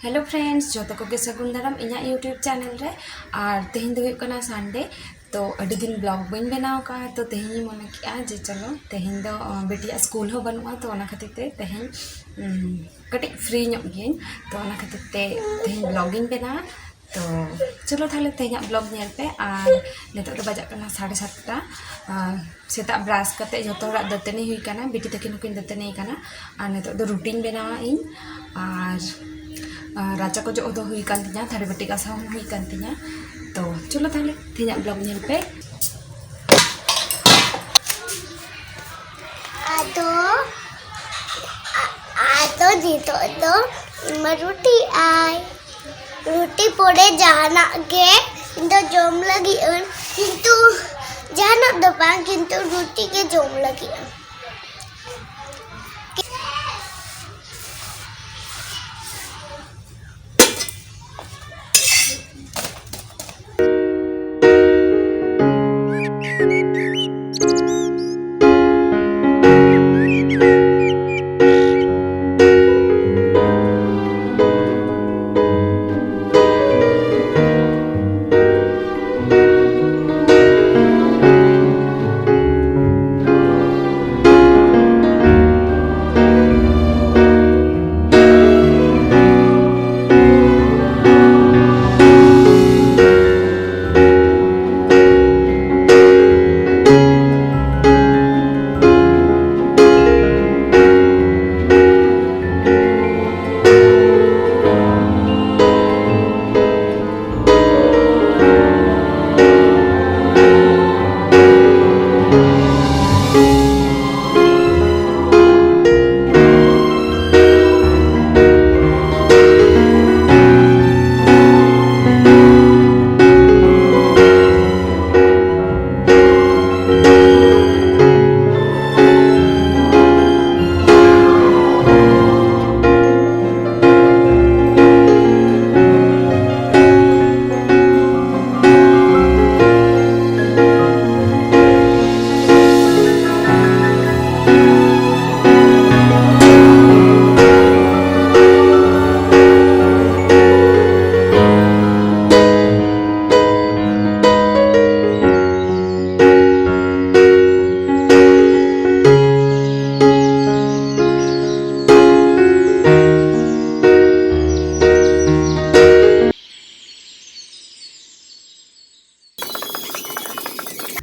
Hello friends जो को के सगुन दाराम इना यूट्यूब चैनल रे और तेहन दो हुई संडे तो अभी दिन ब्लॉग बन बनाव का तो तेहन मन किया जे चलो तेहन दो बेटिया स्कूल हो बनवा तो खातिर ते तेहन कटी फ्री गे तो खातिर ते तेहन ब्लॉगिंग बना तो चलो थाले तेहन ब्लॉग नेल पे और नित तो बजा 7:30 सेता ब्राश करते जो दातनी हुई बेटी तकिन हकिन दातनी और नित तो रूटीन बनावा इन और राजा को जो दो हुई तिया थारे बाटी गासा हुई तिया तो चलो थाले तेहन ब्लॉग नेल पे आदो आदो जीतो तो रुटी आय रुटी पोड़े जाना गे इंदो जोम लगी किंतु जाना दो पांग किंतु रुटी के जोम लगी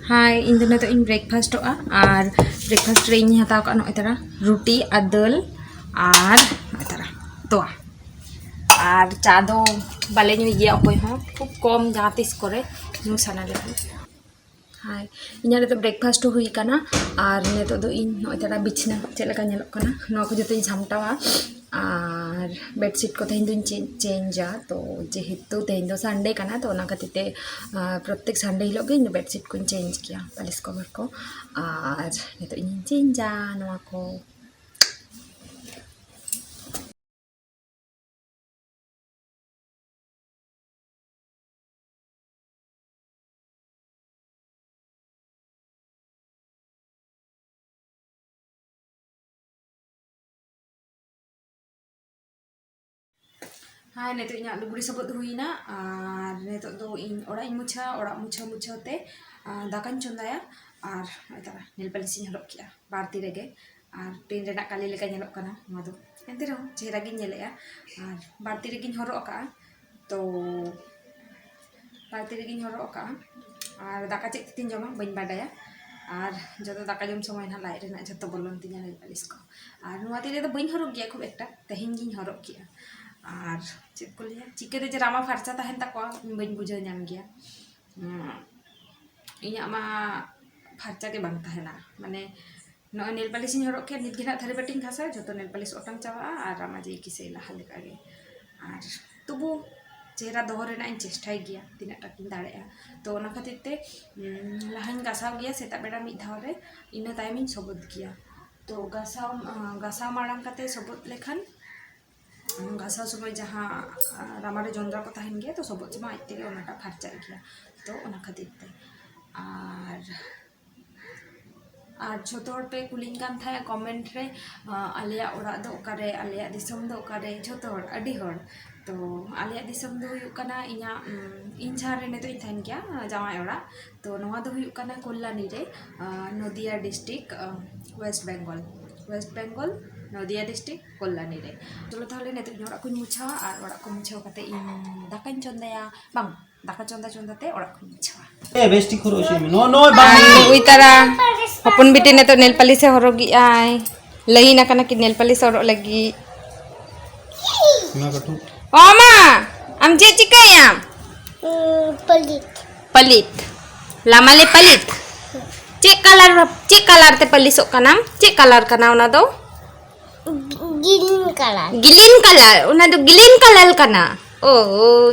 हाय इन दिन तो इन ब्रेकफास्ट और ब्रेकफास्ट रे इन हताव का नोतरा रोटी और दाल और नोतरा तोआ और चा दो बाले नुई अकोय हो खूब कम जहाँ तीस करे नु साना ले हाय इन तो ब्रेकफास्ट हुई काना और नेतो दो इन नोतरा बिछना चलका नेलो काना नो को जतो झामटावा और बेडशीट को तेहन चेंजा तो जेहेतु तेहन दो संडे काना तो खातिर प्रत्येक संडे हिलो गे बेडशीट को चेंज किया पालिस कवर को और नितो इन चेंजा नवा को हाँ नितो इन लुगड़ी सबद हुईना और नितो दो इन ओड़ा मुछा मुछाते दाकान चंदाया और तारा नेल पालिश हरक किया बारती रेगे और पेन रेना काली लेका नेलोक काना नवा दो एंते रहो चेहरा गिन नेलेया और बारती रेगिन हरक का तो बारती रेगिन हरक का और दाका चेक तीन जमा बइन बाडाया और जो दाका जम समय ना लाइट रेना जतो बोलन तिया नेल पालिश को और नवा तिरे तो बइन हरक गया खूब एकटा तेहन गिन हरक किया और चेक को लिया चिके जे रामा फारचा तहन तक बन बुझे नाम गया इना मा फारचा के बांग तहना माने नो नेल पालिश हरक के नित गेना थारे बाटिंग घासा जो नेल पालिश ओटांग चावा और रामा जे किसे लहा लेका गे और तबु चेहरा दोहो रेना इन चेष्टाय गया तीना टाकिन दाड़ेया तो ओना खातिर ते लहाइन गासाव गया सेता बेड़ा मिद धाव रे इना तायम इन सबद गया तो गासाव माड़ांग काते सबद लेखान घासा समय जहाँ रामारे जंद्रा को तहन गया तो सब समय आज तेरे ओनाटा फारचा गया तो ओना खातिर ते और झोतो पे कुलिंग कान था कमेंट रे आलिया ओड़ा दो ओकारे आलिया दिसम दो ओकारे झोतो अडी हर तो आलिया दिसम दो हुयुक कना इना इन जहाँ रे नेतो इथाइन क्या जावाई ओड़ा तो नवा दो हुयुक कना कल्याणी रे नदिया डिस्ट्रिक्ट वेस्ट बेंगल नदिया डिस्ट्रिक्ट कल्याणी रे चलो ताहले नेतो इन ओड़ा कुछ मुछावा और ओड़ा को मुछाव काते इन दाकाइन चंदाया बांग दाका चंदा चंदाते ओड़ा को मुछावा ए बेस्टी खरोसी में नो बांग उई तारा हपन बिटी ने तो नेल पालिश हरोगी आय लई ना कना कि नेल पालिश हरो लगी ना कटू ओमा आम जे चिकाया पलित पलित लामाले पलित चे कलर ते पलिसो कना चे कलर कना उना दो गिलिन कलर उना दो गिलिन कलर कना ओ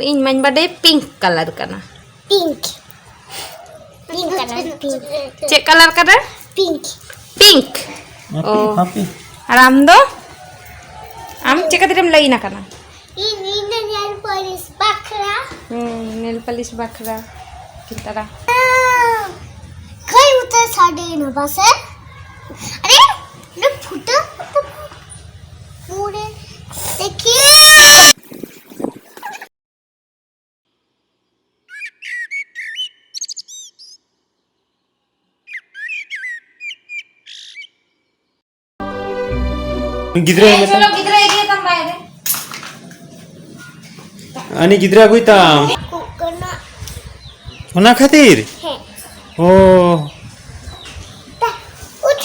इन मन बडे पिंक कलर कना पिंक कलर चे कलर कना पिंक ओ आराम दो आम चे कतिरम लई ना कना ini nail polish bakra nail polish बखरा कितरा कई उतर साढ़े न बस अरे ये फुटा पूरे देखिए गिद्रे चलो किधर एरिया तम बाहर अनि गिद्रा गुइता कोकोना होना खातिर है ओ ता उठ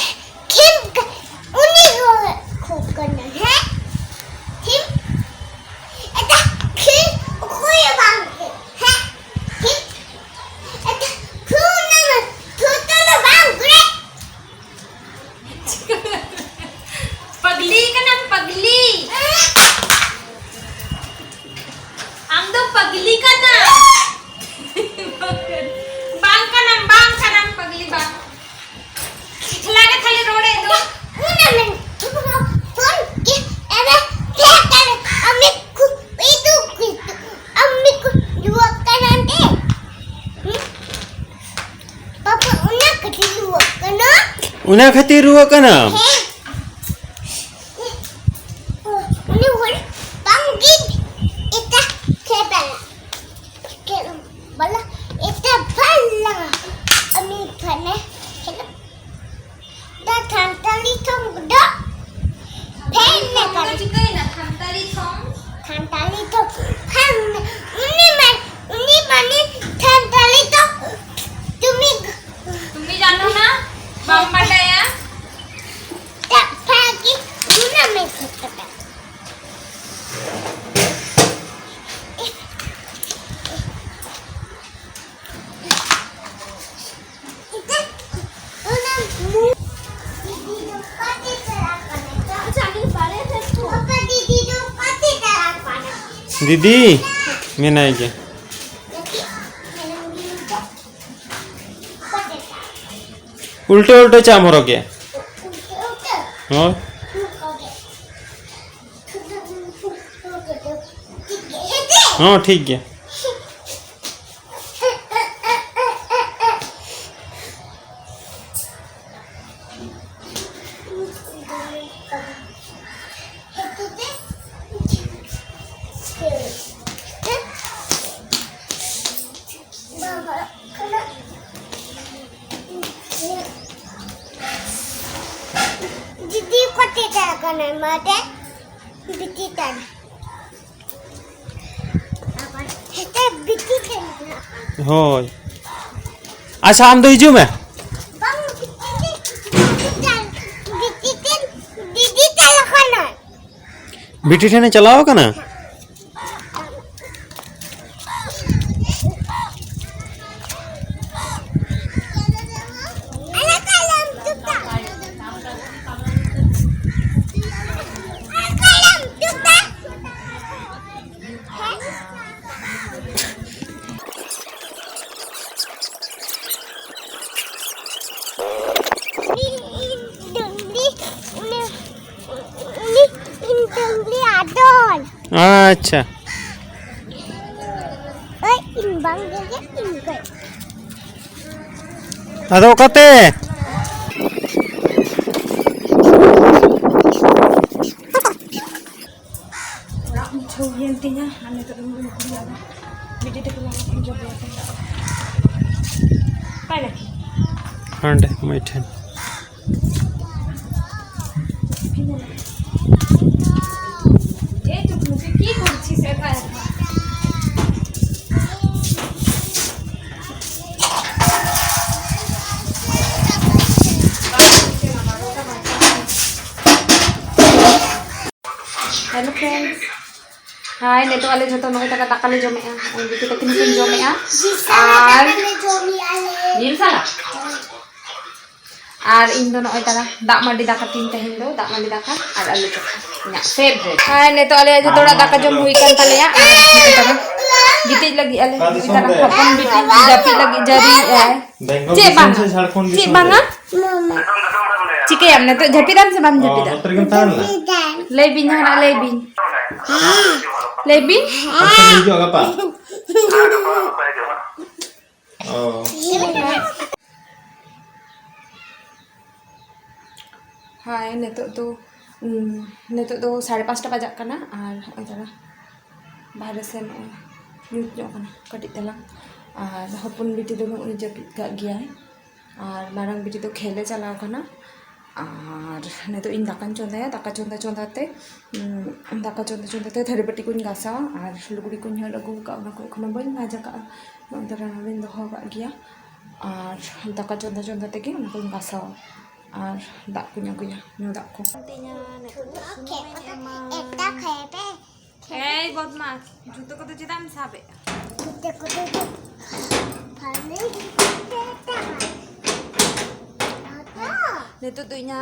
खिम उन्हीं कोकोना है खिम एता खिम कोई बांग है खिम एता खूना खूना बांग रे पगली का नाम पगली हम तो पगली का नाम बांग का नाम पगली बांग खिला के थाली रोड़े दो una men फोन के अरे क्या कर अम्मी को इदु अम्मी को दुआ करने पापा उन्हें कटी दुआ करना उना खातिर रुवा कना है उन्हें वो बांगी इतना खेबला इतना भला अम्मी फने दा थांताली थों बुडा फेन कर चिकन ना थांताली थों थांताली तो फन उन्हीं माने थांताली तो तुम्ही जानो ना बाम्मा टाया ता फाकी उन्हें में सकता दीदी मैं नहीं के उल्टे उल्टे चामरो के हाँ हाँ ठीक है दीदी को टीचर करने माटे बिटी तन हेते बिटी तन होय अच्छा हम तो हिजू में बम बिटी तन दीदी तन करना बिटी ठेने चलाओ कना अच्छा अदो कते nito dulu kuliah. Bidi de kuliah kan job ya. Kai lagi? Hande maiten. Eh tu muke ki করছিস একা একা? Hello friends. Hai, nito ale joto noy taka takale jomea. Ang dito takin kun jomea. Ar Nil sala. Ar indo noy taka dak mandi daka tin tehin do, dak mandi daka ar alu chokha. Nya favorite. Hai, nito ale aja thoda daka jom hui kan taleya. Ar taka gitej lagi ale. Taka hapon biti japi lagi jari Cek bang. Cek banga? Cike am nito japidan se bang japidan. Lebin hana lebin. Lebin? Hijau apa? Oh. Hai, nito do 5:30 bajak kana ar ojara bahar sen nyut nyok kana kadik telang ar hopon biti do no japit gak giya ar marang biti do khele chalao kana R nito in dakan chondaya daka chonda te daka chonda te thari pati kuñ gasawa R luguri kuñ hol agu ka ona ko ekhona bañ bhaja ka nontara narin doho ka giya R daka chonda tege ona kuñ gasawa R dak kuñ aguya nyu dak ko একটা খেতে এই বদমাস জুতো কত যেতাম সাবে কুতে কুতে ভালো nito do inya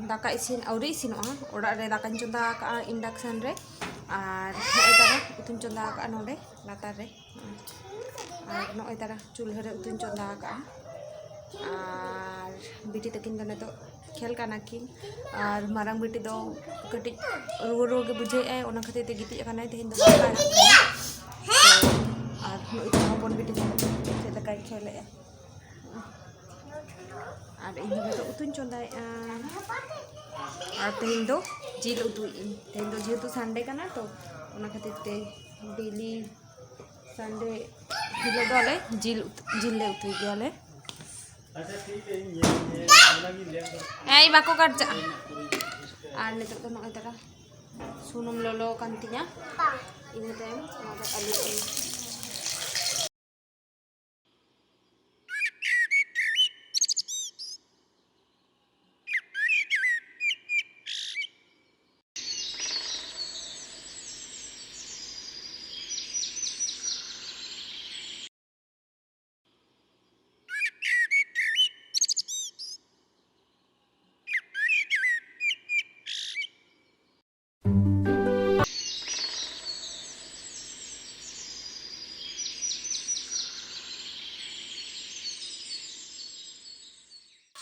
daka isin auri isinoa ora re daka chonda ka induction re ar noi tara utun chonda ka node latar re ar noi tara chulhe re utun chonda ka ar biti takin do nito khel kana kin ar marang biti do kati ro ge bujhe ai ona khate te giti kana tehin do ka ar noi tara hopon biti te takai khele R Indo তো উতুন চন্দাই আর তেহিন do jil utuin tehin do jehetu Sunday kana to ona khatir te daily Sunday hilo do ale jil le utui gale ei bako karja ar nito to noi tara sunum lolo kantinya ini tem ada alu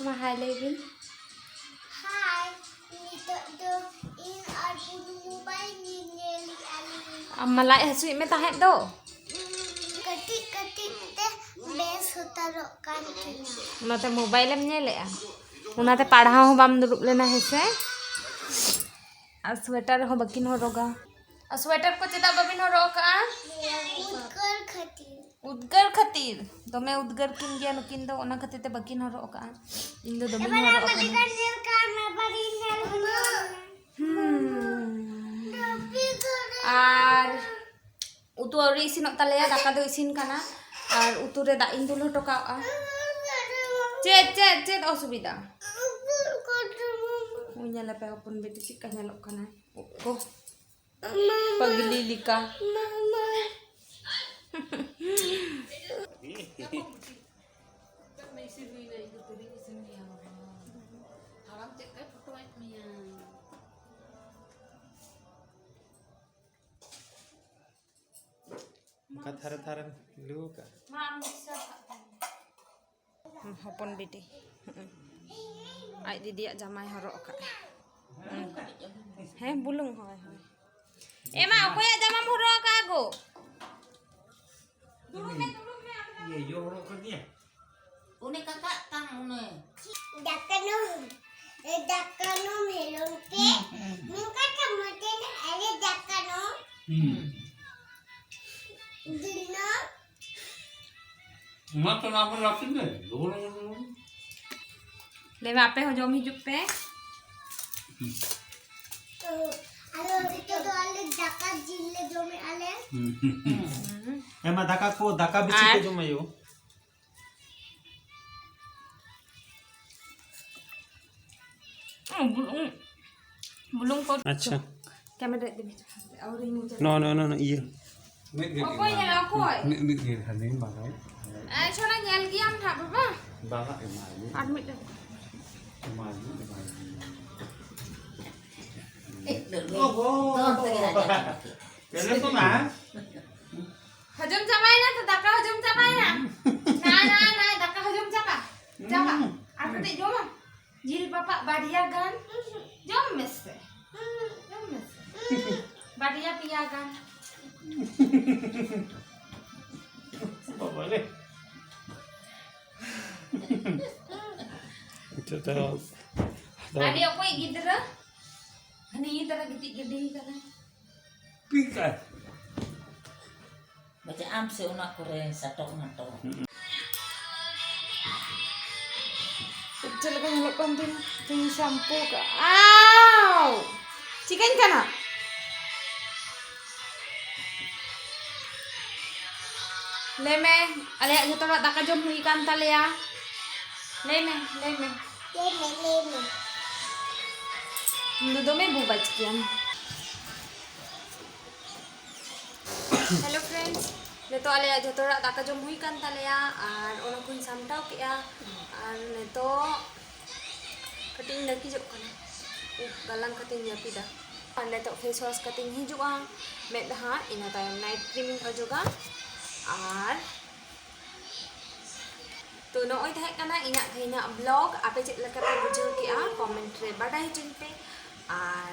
Sama hai Levin. Hai, nito do in ar puno mobile ni ngeli ali. Malai hasui me tahet do. Ketik te bes hutaro kan kena. Unate mobile em nyele a. Unate padhaw ho bam durup lena hese. Ar sweater ho bakin horoga. Ar sweater ko cheda babin horoga. Udgar khati. Udgar khatir. Dome udgar kin gya nukin do ona khatir te bakin horoga. Indo dome horoga. Nel karna bari nel huna. Ar utu auri isinok taleya daka do isin kana ar utu re da indul hotoka a. Cet osubida. Nyala pe opun beti chika nyalok kana. Oh. Pagili lika. Thar lu ka. Hopon beti. Ai didia jamai horok ka. He bulung hoy. Ema okoya jamam horok ka go. Ye yo horok ka dia. Une kakak tang une. Dakano melonte. Muka kamoten ale dakano. Mak kenapa lapin deh? ले में आपे हो जम हिजुक पे Alo itu tuh ale dakat jille jome ale. Emang daka bisi ko jumayo. bulung ko अच्छा camera दे बीच और ही मुझे no no no no ये कोई ना कोई Nik hari ini bakal. छोड़ा nyel gi am tha baba Bakal emali. admit Emali. Được Oh, Tuh, tadi aja pakai. Kalian tuh mas? hajum chamai na to daka hajum chamai na na daka hajum chapa chapa aku te jom jil papa badia gan jom messe badia pia gan Boleh. itu tuh tadi aku gidra hani tara gede kana Pika. Baca am sih unak kore satok nato. चल का लोग कौन तुम shampoo का आओ chicken का ना ले में अरे जो तो दाका जम हुई कान तले या ले में दूधों में बुबच किया हेलो फ्रेंड्स नितो आले जो तो दाका जम हुई कान तले या और ओना कुन सामटाव के या और नितो कटिंग लगी जो कना galang kating yapida और नितो फेस वॉश कटिंग हिजुआ मेदहा इना तायम नाइट क्रीमिंग अजुगा और तो नोय थाहे कना इना थैना ब्लॉग आपे चेक लकाते बुझाव केआ कमेंट रे बाडाय चिन पे और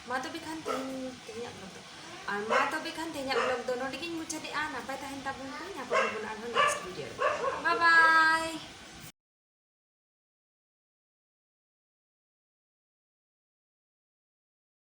मा तो बिखान तेना ब्लॉग और मा तो बिखान तेना ब्लॉग दोनों डिगिन मुझे दे आ नापाय ताहेन ताबुन को ना पाबुन आरो नेक्स्ट वीडियो बाय बाय